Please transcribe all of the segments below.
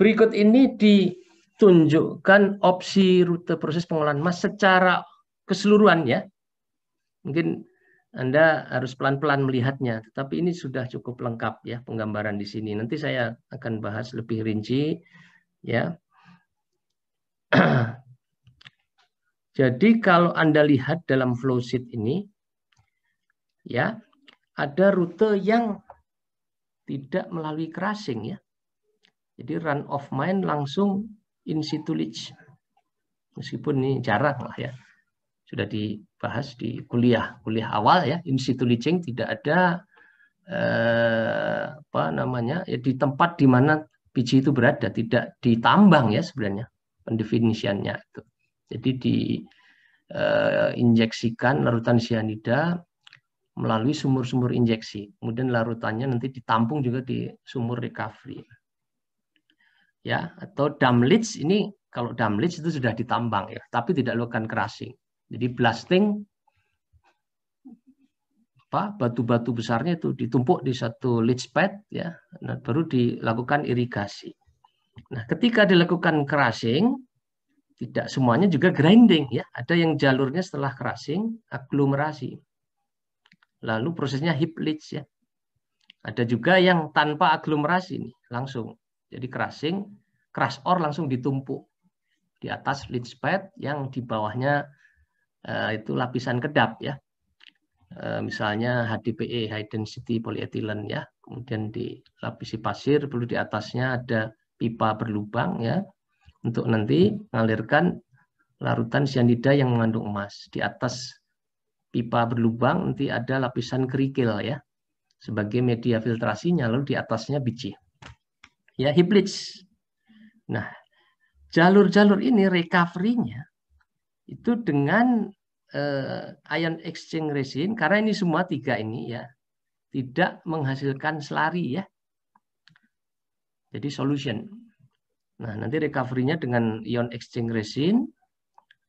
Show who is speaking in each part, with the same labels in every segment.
Speaker 1: Berikut ini ditunjukkan opsi rute proses pengolahan emas secara keseluruhan ya. Mungkin Anda harus pelan-pelan melihatnya, tetapi ini sudah cukup lengkap ya penggambaran di sini. Nanti saya akan bahas lebih rinci ya. Jadi kalau Anda lihat dalam flowsheet ini ya, ada rute yang tidak melalui crushing ya. Jadi run of mine langsung in situ leach. Meskipun ini jarang lah ya. Sudah dibahas di kuliah awal ya, in situ leaching tidak ada apa namanya ya, di tempat di mana biji itu berada, tidak ditambang ya sebenarnya pendefinisiannya itu. Jadi diinjeksikan larutan cyanida melalui sumur-sumur injeksi, kemudian larutannya nanti ditampung juga di sumur recovery ya. Atau dam leach, ini kalau dam leach itu sudah ditambang ya, tapi tidak dilakukan crushing. Jadi blasting batu-batu besarnya itu ditumpuk di satu leach pad ya, nah, baru dilakukan irigasi. Nah, ketika dilakukan crushing, tidak semuanya juga grinding ya. Ada yang jalurnya setelah crushing aglomerasi. Lalu prosesnya heap leach ya. Ada juga yang tanpa aglomerasi nih, langsung. Jadi crushing, crush ore langsung ditumpuk di atas leach pad yang di bawahnya itu lapisan kedap ya. Misalnya HDPE, high density polyethylene ya. Kemudian dilapisi pasir, perlu di atasnya ada pipa berlubang ya, untuk nanti mengalirkan larutan cyanida yang mengandung emas. Di atas pipa berlubang nanti ada lapisan kerikil ya, sebagai media filtrasinya, lalu di atasnya biji. Ya, heap leach. Nah, jalur-jalur ini recovery-nya itu dengan ion exchange resin, karena ini semua tiga ini ya tidak menghasilkan slurry ya. Jadi solution. Nah, nanti recovery-nya dengan ion exchange resin,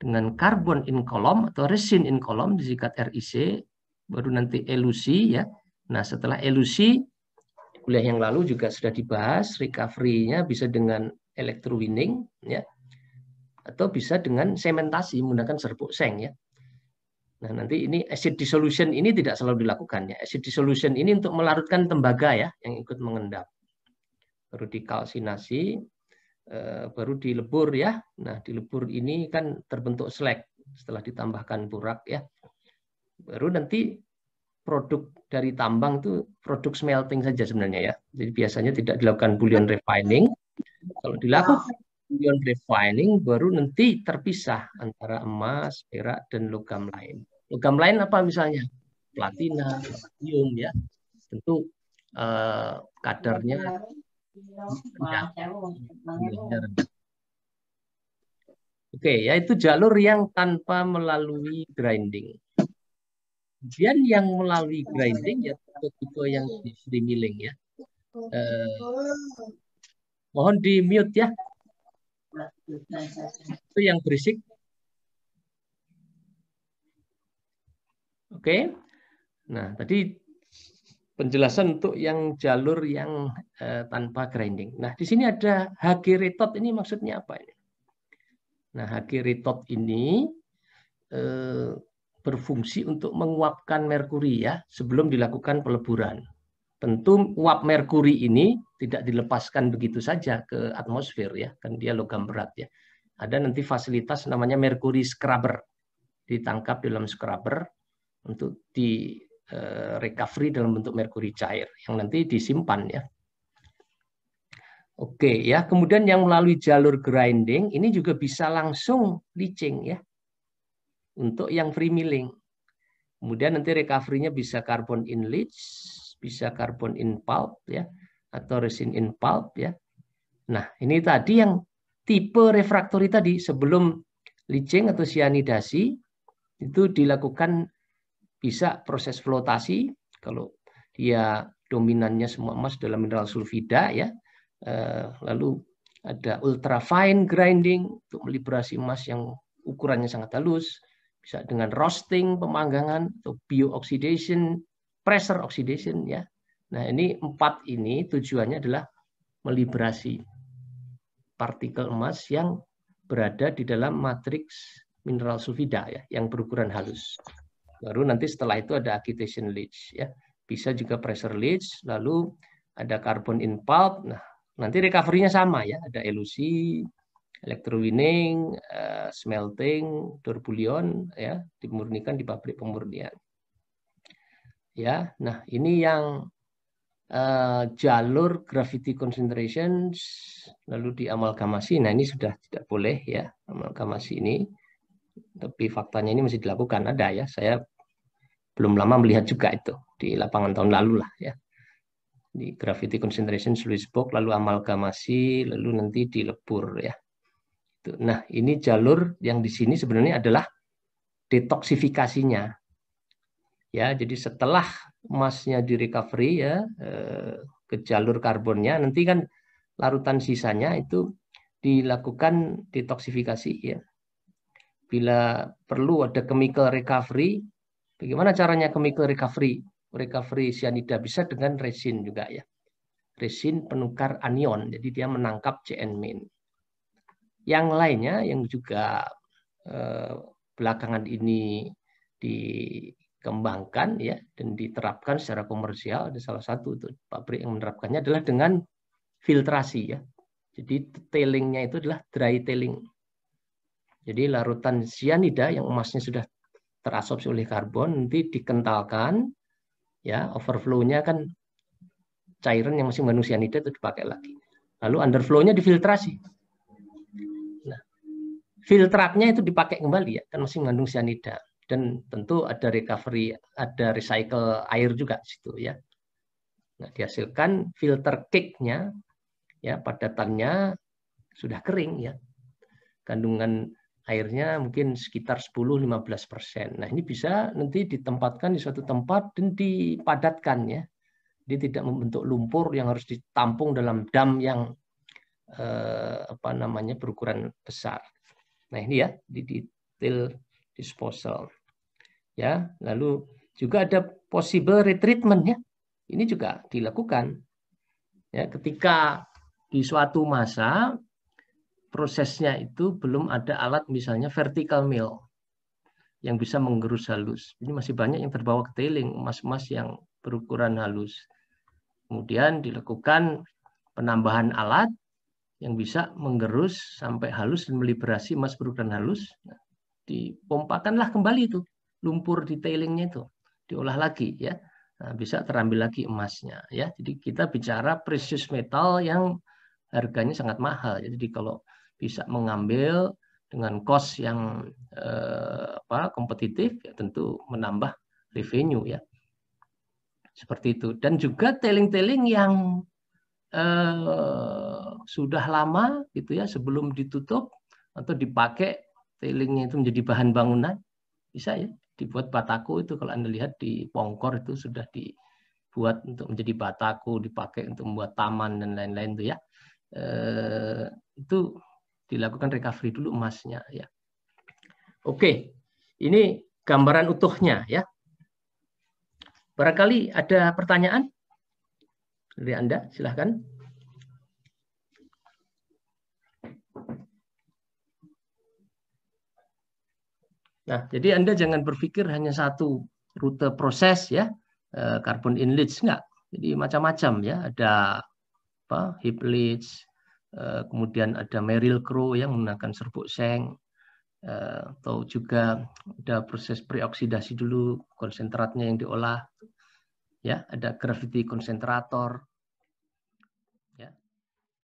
Speaker 1: dengan carbon in column atau resin in column disingkat RIC, baru nanti elusi ya. Nah, setelah elusi, kuliah yang lalu juga sudah dibahas, recovery-nya bisa dengan electrowinning ya, atau bisa dengan sementasi menggunakan serbuk seng ya. Nah, nanti ini acid dissolution ini tidak selalu dilakukan ya. Acid dissolution ini untuk melarutkan tembaga ya yang ikut mengendap. Baru dikalsinasi, baru dilebur ya. Nah, dilebur ini kan terbentuk slag setelah ditambahkan burak ya. Baru nanti produk dari tambang itu produk smelting saja sebenarnya ya. Jadi biasanya tidak dilakukan bullion refining. Kalau dilakukan bullion refining baru nanti terpisah antara emas, perak, dan logam lain. Logam lain apa misalnya? Platina, vanadium ya. Tentu kadarnya rendah. Oke, yaitu jalur yang tanpa melalui grinding. Kemudian yang melalui grinding ya tipe yang di free milling ya. Mohon di mute ya. Itu yang berisik. Oke. Nah, tadi penjelasan untuk yang jalur yang tanpa grinding. Nah, di sini ada HG retort, ini maksudnya apa ini? Nah, HG retort ini berfungsi untuk menguapkan merkuri ya sebelum dilakukan peleburan. Tentu uap merkuri ini tidak dilepaskan begitu saja ke atmosfer ya, kan dia logam berat ya. Ada nanti fasilitas namanya merkuri scrubber, ditangkap dalam scrubber untuk di recovery dalam bentuk merkuri cair yang nanti disimpan ya. Oke ya, kemudian yang melalui jalur grinding ini juga bisa langsung leaching ya untuk yang free milling. Kemudian nanti recovery-nya bisa carbon in leach, bisa carbon in pulp ya, atau resin in pulp ya. Nah, ini tadi yang tipe refraktori tadi sebelum leaching atau cyanidasi itu dilakukan bisa proses flotasi, kalau dia dominannya semua emas dalam mineral sulfida ya. Lalu ada ultrafine grinding untuk meliberasi emas yang ukurannya sangat halus, bisa dengan roasting pemanggangan atau bio-oxidation, pressure oxidation ya. Nah, ini 4 ini tujuannya adalah meliberasi partikel emas yang berada di dalam matriks mineral sulfida ya, yang berukuran halus. Baru nanti setelah itu ada agitation leach ya. Bisa juga pressure leach, lalu ada carbon in pulp. Nah, nanti recovery-nya sama ya, ada elusi, electrowinning, smelting, tourbillon ya, dimurnikan di pabrik pemurnian. Ya, nah ini yang jalur gravity concentration lalu diamalgamasi. Nah, ini sudah tidak boleh ya, amalgamasi ini. Tapi faktanya ini masih dilakukan, ada ya. Saya belum lama melihat juga itu di lapangan tahun lalu lah ya. Di gravity concentration sluice box, lalu amalgamasi, lalu nanti dilebur ya. Nah, ini jalur yang di sini sebenarnya adalah detoksifikasinya. Ya, jadi setelah emasnya di recovery ya ke jalur karbonnya, nanti kan larutan sisanya itu dilakukan detoksifikasi ya. Bila perlu ada chemical recovery, bagaimana caranya chemical recovery? Recovery cyanida bisa dengan resin juga ya. Resin penukar anion, jadi dia menangkap CN-. Yang lainnya yang juga belakangan ini dikembangkan ya dan diterapkan secara komersial, ada salah satu tuh, pabrik yang menerapkannya adalah dengan filtrasi ya. Jadi tailingnya itu adalah dry tailing. Jadi larutan cyanida yang emasnya sudah terabsorpsi oleh karbon nanti dikentalkan ya, overflow-nya kan cairan yang masih mengandung cyanida itu dipakai lagi. Lalu underflow-nya difiltrasi. Nah, filtratnya itu dipakai kembali ya, kan masih mengandung cyanida. Dan tentu ada recovery, ada recycle air juga di situ ya. Nah, dihasilkan filter cake-nya ya, padatannya sudah kering ya. Kandungan airnya mungkin sekitar 10-15%. Nah, ini bisa nanti ditempatkan di suatu tempat dan dipadatkan ya. Dia tidak membentuk lumpur yang harus ditampung dalam dam yang berukuran besar. Nah, ini ya di detail disposal. Ya, lalu juga ada possible retreatment ya. Ini juga dilakukan. Ya, ketika di suatu masa prosesnya itu belum ada alat misalnya vertical mill yang bisa menggerus halus. Ini masih banyak yang terbawa ke tailing, emas-emas yang berukuran halus. Kemudian dilakukan penambahan alat yang bisa menggerus sampai halus dan meliberasi emas berukuran halus. Nah, dipompakanlah kembali itu lumpur di tailingnya itu, diolah lagi ya. Nah, bisa terambil lagi emasnya ya. Jadi kita bicara precious metal yang harganya sangat mahal. Jadi kalau bisa mengambil dengan cost yang kompetitif, ya tentu menambah revenue ya. Seperti itu. Dan juga tailing-tailing yang sudah lama gitu ya, sebelum ditutup atau dipakai tailingnya itu menjadi bahan bangunan, bisa ya dibuat batako itu. Kalau Anda lihat di Pongkor itu sudah dibuat untuk menjadi batako, dipakai untuk membuat taman dan lain-lain itu ya. Itu dilakukan recovery dulu emasnya ya. Oke, ini gambaran utuhnya ya. Barangkali ada pertanyaan dari Anda, silahkan. Nah, jadi Anda jangan berpikir hanya satu rute proses ya, carbon in leach, enggak. Jadi macam-macam ya, ada heap leach, kemudian ada Merrill-Crowe yang menggunakan serbuk seng, atau juga ada proses preoksidasi dulu, konsentratnya yang diolah, ya ada gravity konsentrator,